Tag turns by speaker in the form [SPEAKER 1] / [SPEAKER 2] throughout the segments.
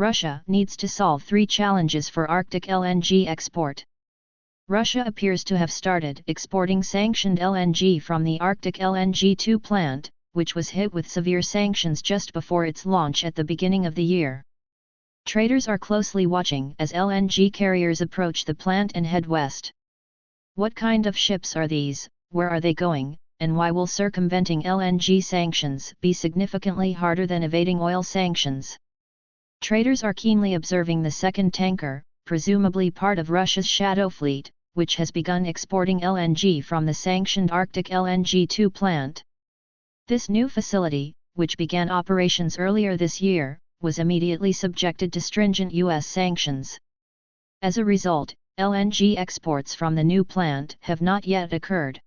[SPEAKER 1] Russia needs to solve three challenges for Arctic LNG export. Russia appears to have started exporting sanctioned LNG from the Arctic LNG 2 plant, which was hit with severe sanctions just before its launch at the beginning of the year. Traders are closely watching as LNG carriers approach the plant and head west. What kind of ships are these, where are they going, and why will circumventing LNG sanctions be significantly harder than evading oil sanctions? Traders are keenly observing the second tanker, presumably part of Russia's shadow fleet, which has begun exporting LNG from the sanctioned Arctic LNG 2 plant. This new facility, which began operations earlier this year, was immediately subjected to stringent U.S. sanctions. As a result, LNG exports from the new plant have not yet occurred.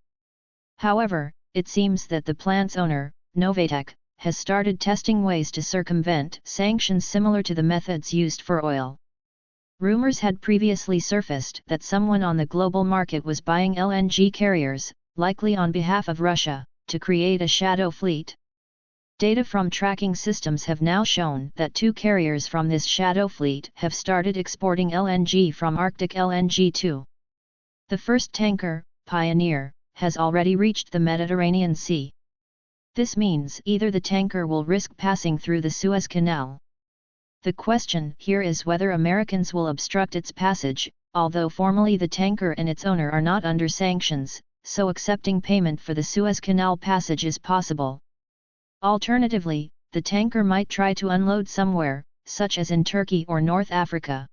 [SPEAKER 1] However, it seems that the plant's owner, Novatek, has started testing ways to circumvent sanctions similar to the methods used for oil. Rumors had previously surfaced that someone on the global market was buying LNG carriers, likely on behalf of Russia, to create a shadow fleet. Data from tracking systems have now shown that two carriers from this shadow fleet have started exporting LNG from Arctic LNG 2. The first tanker, Pioneer, has already reached the Mediterranean Sea. This means either the tanker will risk passing through the Suez Canal. The question here is whether Americans will obstruct its passage, although formally the tanker and its owner are not under sanctions, so accepting payment for the Suez Canal passage is possible. Alternatively, the tanker might try to unload somewhere, such as in Turkey or North Africa.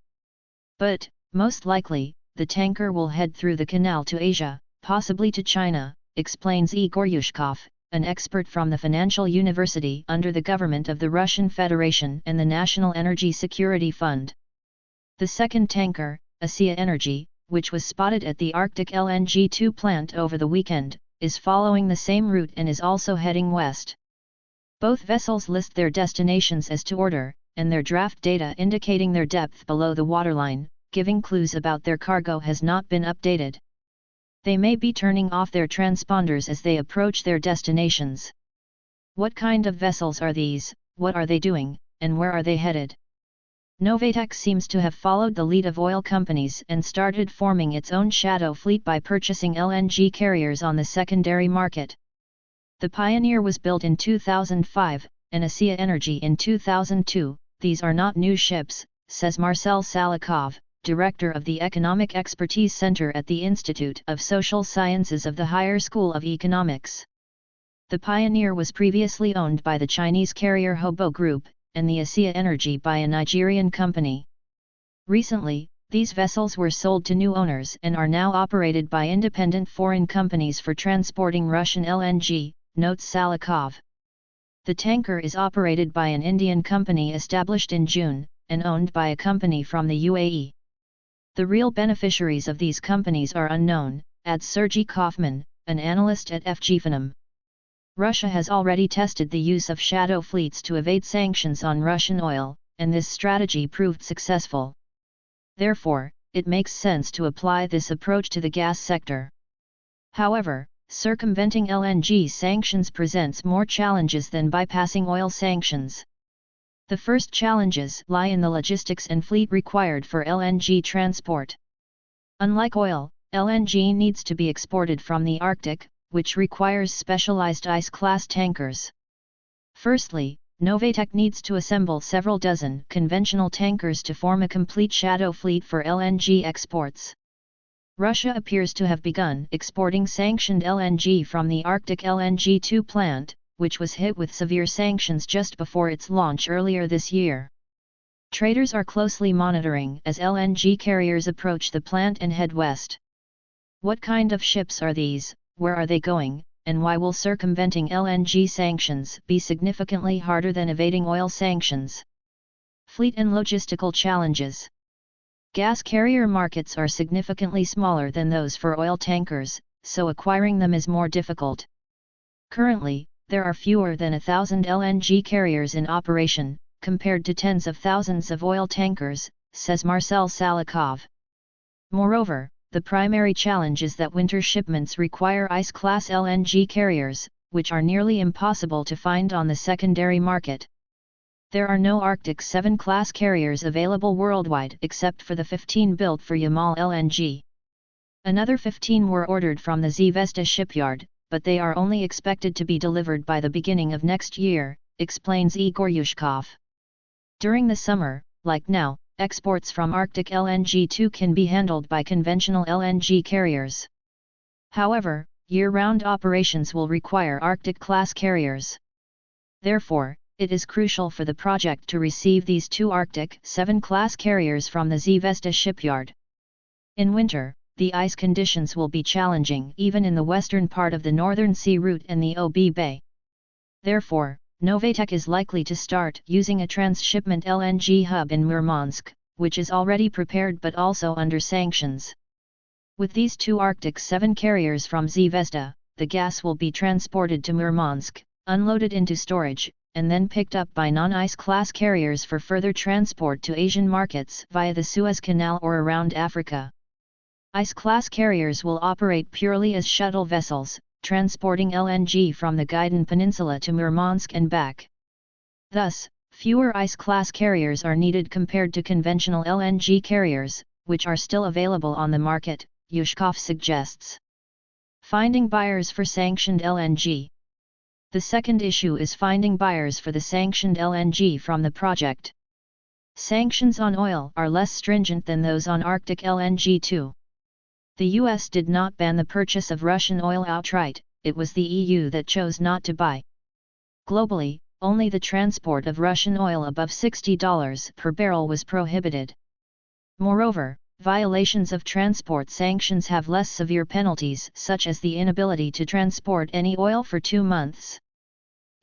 [SPEAKER 1] But, most likely, the tanker will head through the canal to Asia, possibly to China, explains Igor Yushkov, an expert from the Financial University under the government of the Russian Federation and the National Energy Security Fund. The second tanker, Asia Energy, which was spotted at the Arctic LNG 2 plant over the weekend, is following the same route and is also heading west. Both vessels list their destinations as to order, and their draft data indicating their depth below the waterline, giving clues about their cargo has not been updated. They may be turning off their transponders as they approach their destinations. What kind of vessels are these, what are they doing, and where are they headed? Novatek seems to have followed the lead of oil companies and started forming its own shadow fleet by purchasing LNG carriers on the secondary market. The Pioneer was built in 2005, and Asia Energy in 2002. These are not new ships, says Marcel Salikov, director of the Economic Expertise Center at the Institute of Social Sciences of the Higher School of Economics. The Pioneer was previously owned by the Chinese carrier Hobo Group, and the Asia Energy by a Nigerian company. Recently, these vessels were sold to new owners and are now operated by independent foreign companies for transporting Russian LNG, notes Salikov. The tanker is operated by an Indian company established in June, and owned by a company from the UAE. The real beneficiaries of these companies are unknown, adds Sergei Kaufman, an analyst at FGFinum. Russia has already tested the use of shadow fleets to evade sanctions on Russian oil, and this strategy proved successful. Therefore, it makes sense to apply this approach to the gas sector. However, circumventing LNG sanctions presents more challenges than bypassing oil sanctions. The first challenges lie in the logistics and fleet required for LNG transport. Unlike oil, LNG needs to be exported from the Arctic, which requires specialized ice-class tankers. Firstly, Novatek needs to assemble several dozen conventional tankers to form a complete shadow fleet for LNG exports. Russia appears to have begun exporting sanctioned LNG from the Arctic LNG 2 plant, which was hit with severe sanctions just before its launch earlier this year. Traders are closely monitoring as LNG carriers approach the plant and head west. What kind of ships are these, where are they going, and why will circumventing LNG sanctions be significantly harder than evading oil sanctions? Fleet and logistical challenges. Gas carrier markets are significantly smaller than those for oil tankers, so acquiring them is more difficult. Currently, there are fewer than 1,000 LNG carriers in operation, compared to tens of thousands of oil tankers, says Marcel Salikov. Moreover, the primary challenge is that winter shipments require ice-class LNG carriers, which are nearly impossible to find on the secondary market. There are no Arctic 7 class carriers available worldwide except for the 15 built for Yamal LNG. Another 15 were ordered from the Zvezda shipyard, but they are only expected to be delivered by the beginning of next year, explains Igor Yushkov. During the summer, like now, exports from Arctic LNG-2 can be handled by conventional LNG carriers. However, year-round operations will require Arctic-class carriers. Therefore, it is crucial for the project to receive these 2 Arctic 7 class carriers from the Zvezda shipyard. In winter, the ice conditions will be challenging even in the western part of the Northern Sea route and the Ob Bay. Therefore, Novatek is likely to start using a transshipment LNG hub in Murmansk, which is already prepared but also under sanctions. With these 2 Arctic 7 carriers from Zvezda, the gas will be transported to Murmansk, unloaded into storage, and then picked up by non-ice class carriers for further transport to Asian markets via the Suez Canal or around Africa. Ice-class carriers will operate purely as shuttle vessels, transporting LNG from the Gaidan Peninsula to Murmansk and back. Thus, fewer ice-class carriers are needed compared to conventional LNG carriers, which are still available on the market, Yushkov suggests. Finding buyers for sanctioned LNG. The second issue is finding buyers for the sanctioned LNG from the project. Sanctions on oil are less stringent than those on Arctic LNG-2. The US did not ban the purchase of Russian oil outright, it was the EU that chose not to buy. Globally, only the transport of Russian oil above $60 per barrel was prohibited. Moreover, violations of transport sanctions have less severe penalties, such as the inability to transport any oil for 2 months.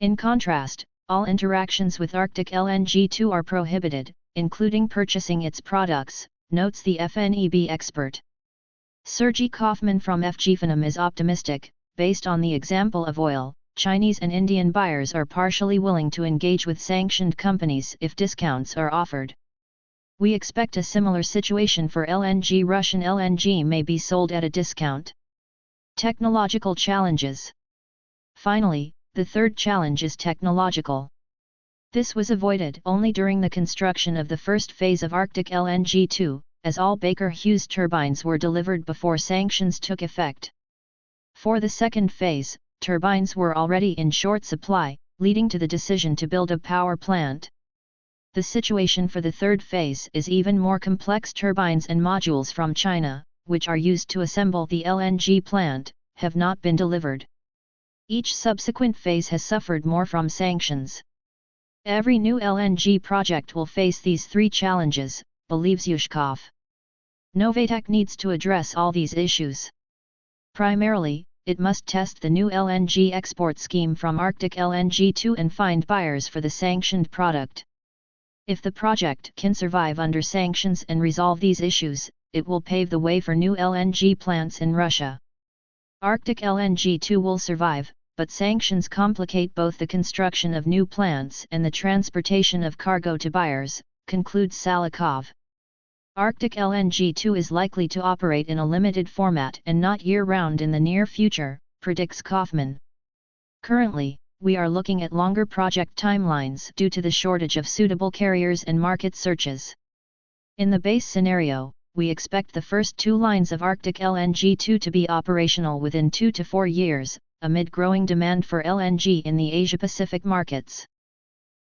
[SPEAKER 1] In contrast, all interactions with Arctic LNG-2 are prohibited, including purchasing its products, notes the FNEB expert. Sergei Kaufman from FGFNM is optimistic. Based on the example of oil, Chinese and Indian buyers are partially willing to engage with sanctioned companies if discounts are offered. We expect a similar situation for LNG. Russian LNG may be sold at a discount. Technological challenges. Finally, the third challenge is technological. This was avoided only during the construction of the first phase of Arctic LNG-2, as all Baker Hughes turbines were delivered before sanctions took effect. For the second phase, turbines were already in short supply, leading to the decision to build a power plant. The situation for the third phase is even more complex. Turbines and modules from China, which are used to assemble the LNG plant, have not been delivered. Each subsequent phase has suffered more from sanctions. Every new LNG project will face these 3 challenges, believes Yushkov. Novatek needs to address all these issues. Primarily, it must test the new LNG export scheme from Arctic LNG-2 and find buyers for the sanctioned product. If the project can survive under sanctions and resolve these issues, it will pave the way for new LNG plants in Russia. Arctic LNG-2 will survive, but sanctions complicate both the construction of new plants and the transportation of cargo to buyers, concludes Salikov. Arctic LNG-2 is likely to operate in a limited format and not year-round in the near future, predicts Kaufman. Currently, we are looking at longer project timelines due to the shortage of suitable carriers and market searches. In the base scenario, we expect the first 2 lines of Arctic LNG-2 to be operational within 2 to 4 years, amid growing demand for LNG in the Asia-Pacific markets.